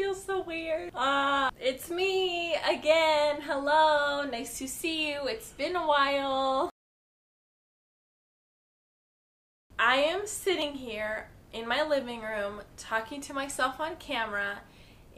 Feels so weird. It's me again. Hello, nice to see you. It's been a while. I am sitting here in my living room talking to myself on camera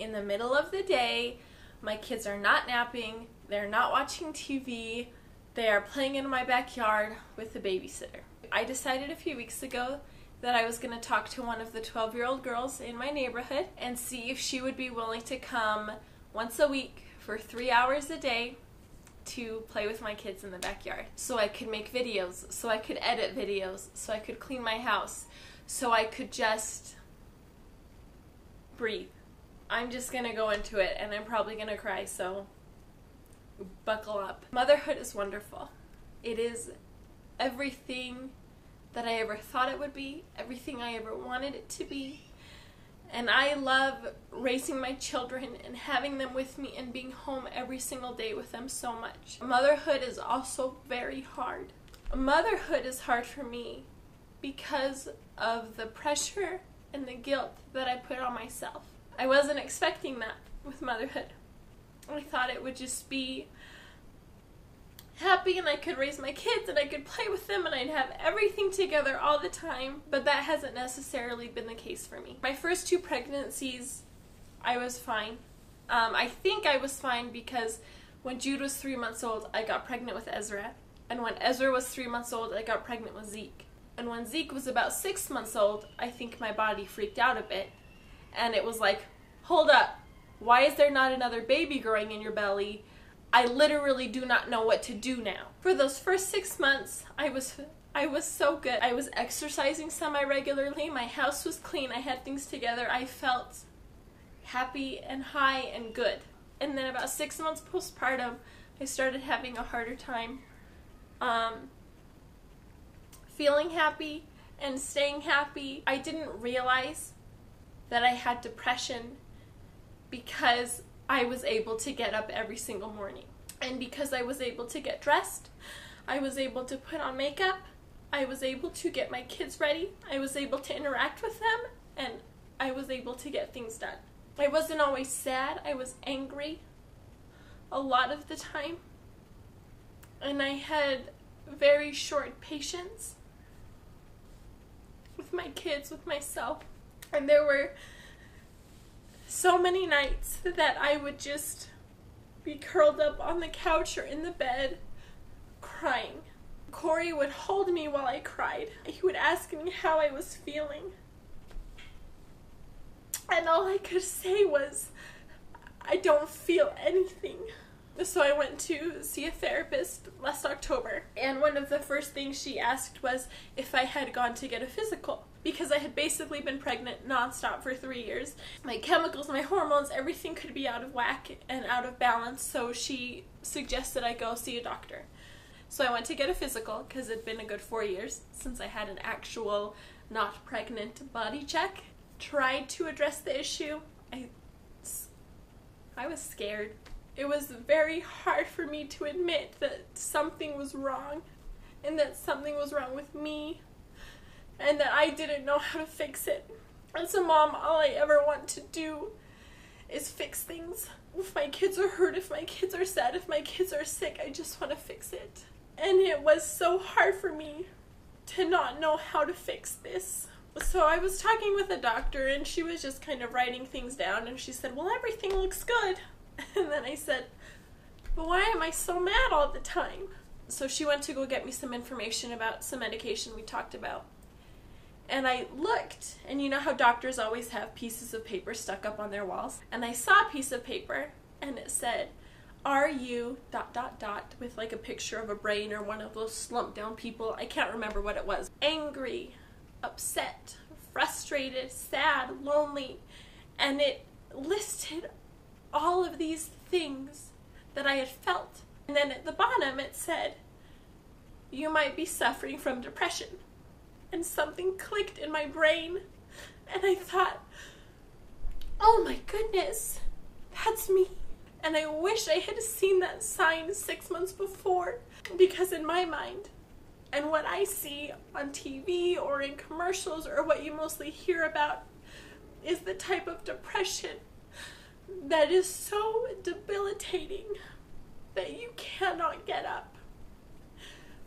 in the middle of the day. My kids are not napping. They're not watching TV. They are playing in my backyard with the babysitter. I decided a few weeks ago that I was going to talk to one of the 12-year-old girls in my neighborhood and see if she would be willing to come once a week for 3 hours a day to play with my kids in the backyard. So I could make videos, so I could edit videos, so I could clean my house, so I could just breathe. I'm just going to go into it and I'm probably going to cry, so buckle up. Motherhood is wonderful. It is everything that I ever thought it would be, everything I ever wanted it to be. And I love raising my children and having them with me and being home every single day with them so much. Motherhood is also very hard. Motherhood is hard for me because of the pressure and the guilt that I put on myself. I wasn't expecting that with motherhood. I thought it would just be happy and I could raise my kids and I could play with them and I'd have everything together all the time, but that hasn't necessarily been the case for me. My first 2 pregnancies, I was fine. I think I was fine because when Jude was 3 months old, I got pregnant with Ezra, and when Ezra was 3 months old, I got pregnant with Zeke. And when Zeke was about 6 months old, I think my body freaked out a bit, and it was like, hold up, why is there not another baby growing in your belly? I literally do not know what to do now. For those first 6 months, I was so good. I was exercising semi-regularly. My house was clean. I had things together. I felt happy and high and good. And then about 6 months postpartum, I started having a harder time feeling happy and staying happy. I didn't realize that I had depression because I was able to get up every single morning. And because I was able to get dressed, I was able to put on makeup, I was able to get my kids ready, I was able to interact with them, and I was able to get things done. I wasn't always sad, I was angry a lot of the time. And I had very short patience with my kids, with myself. And there were so many nights that I would just be curled up on the couch or in the bed crying. Corey would hold me while I cried. He would ask me how I was feeling. And all I could say was, I don't feel anything. So I went to see a therapist last October, and one of the first things she asked was if I had gone to get a physical, because I had basically been pregnant nonstop for 3 years. My chemicals, my hormones, everything could be out of whack and out of balance, so she suggested I go see a doctor. So I went to get a physical, because it'd been a good 4 years since I had an actual not pregnant body check. Tried to address the issue. I was scared. It was very hard for me to admit that something was wrong, and that something was wrong with me, and that I didn't know how to fix it. As a mom, all I ever want to do is fix things. If my kids are hurt, if my kids are sad, if my kids are sick, I just want to fix it. And it was so hard for me to not know how to fix this. So I was talking with a doctor, and she was just kind of writing things down, and she said, well, everything looks good. And then I said, but why am I so mad all the time? So she went to go get me some information about some medication we talked about. And I looked, and you know how doctors always have pieces of paper stuck up on their walls? And I saw a piece of paper, and it said, are you ... with like a picture of a brain or one of those slumped down people. I can't remember what it was. Angry, upset, frustrated, sad, lonely. And it listed all of these things that I had felt. And then at the bottom it said, you might be suffering from depression. And something clicked in my brain, and I thought, oh my goodness, that's me. And I wish I had seen that sign 6 months before, because in my mind, and what I see on TV or in commercials or what you mostly hear about, is the type of depression that is so debilitating that you cannot get up.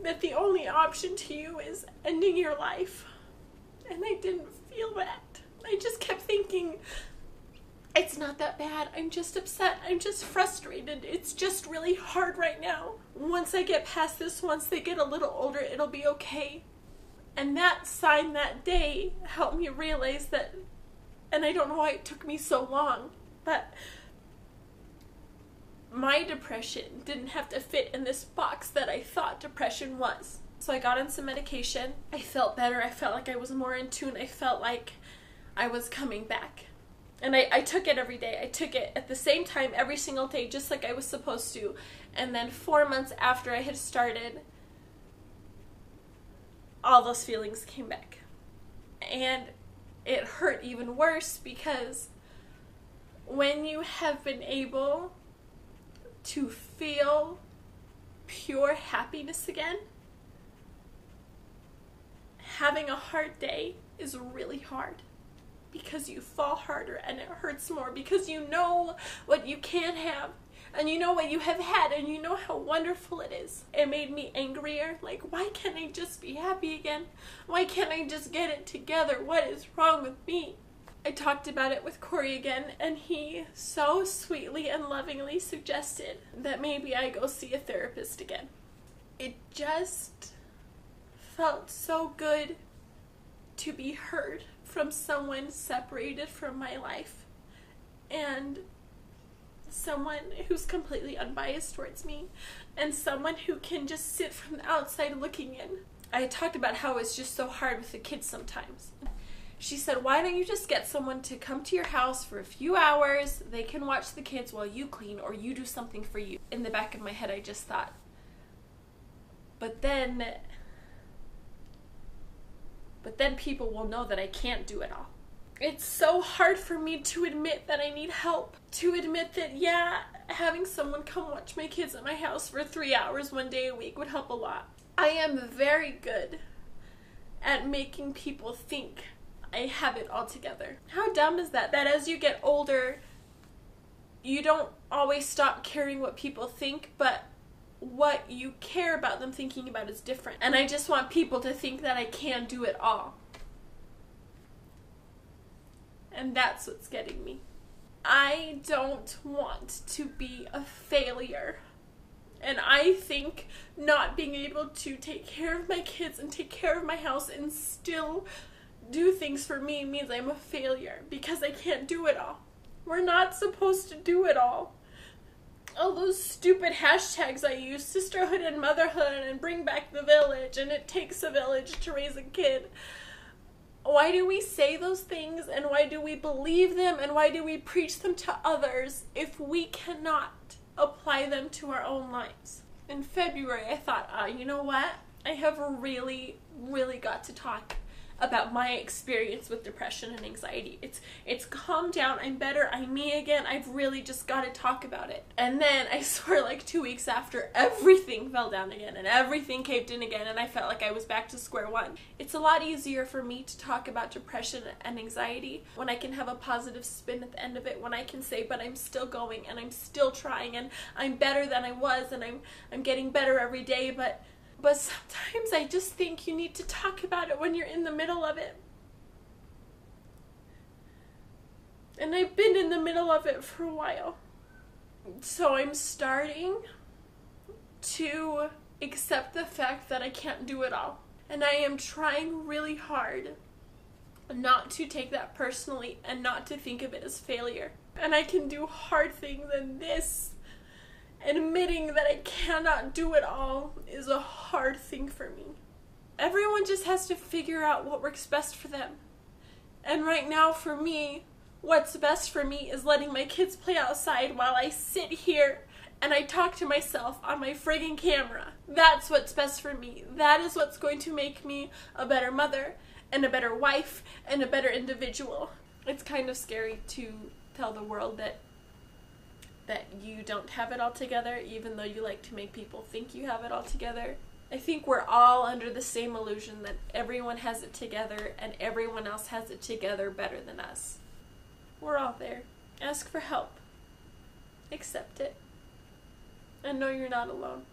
That the only option to you is ending your life. And I didn't feel that. I just kept thinking, it's not that bad. I'm just upset. I'm just frustrated. It's just really hard right now. Once I get past this, once they get a little older, it'll be okay. And that sign that day helped me realize that, and I don't know why it took me so long, but my depression didn't have to fit in this box that I thought depression was. So I got on some medication. I felt better. I felt like I was more in tune. I felt like I was coming back. And I took it every day. I took it at the same time every single day, just like I was supposed to. And then 4 months after I had started, all those feelings came back. And it hurt even worse because when you have been able to feel pure happiness again, having a hard day is really hard because you fall harder and it hurts more because you know what you can have and you know what you have had and you know how wonderful it is. It made me angrier. Like, why can't I just be happy again? Why can't I just get it together? What is wrong with me? I talked about it with Corey again, and he so sweetly and lovingly suggested that maybe I go see a therapist again. It just felt so good to be heard from someone separated from my life and someone who's completely unbiased towards me and someone who can just sit from the outside looking in. I talked about how it's just so hard with the kids sometimes. She said, why don't you just get someone to come to your house for a few hours? They can watch the kids while you clean or you do something for you. In the back of my head, I just thought, but then people will know that I can't do it all. It's so hard for me to admit that I need help. To admit that, yeah, having someone come watch my kids at my house for 3 hours 1 day a week would help a lot. I am very good at making people think I have it all together. How dumb is that? That as you get older, you don't always stop caring what people think, but what you care about them thinking about is different. And I just want people to think that I can do it all. And that's what's getting me. I don't want to be a failure. And I think not being able to take care of my kids and take care of my house and still do things for me means I'm a failure because I can't do it all. We're not supposed to do it all. All those stupid hashtags I use, sisterhood and motherhood and bring back the village and it takes a village to raise a kid. Why do we say those things and why do we believe them and why do we preach them to others if we cannot apply them to our own lives? In February I thought, you know what? I have really got to talk about my experience with depression and anxiety. It's calmed down. I'm better. I'm me again. I've really just got to talk about it. And then I swear like 2 weeks after, everything fell down again and everything caved in again and I felt like I was back to square one. It's a lot easier for me to talk about depression and anxiety when I can have a positive spin at the end of it, when I can say, but I'm still going and I'm still trying and I'm better than I was and I'm getting better every day, but sometimes I just think you need to talk about it when you're in the middle of it. And I've been in the middle of it for a while. So I'm starting to accept the fact that I can't do it all. And I am trying really hard not to take that personally and not to think of it as failure. And I can do hard things, and this, admitting that I cannot do it all, is a hard thing for me. Everyone just has to figure out what works best for them. And right now for me, what's best for me is letting my kids play outside while I sit here and I talk to myself on my friggin' camera. That's what's best for me. That is what's going to make me a better mother and a better wife and a better individual. It's kind of scary to tell the world that you don't have it all together, even though you like to make people think you have it all together. I think we're all under the same illusion that everyone has it together and everyone else has it together better than us. We're all there. Ask for help. accept it, and know you're not alone.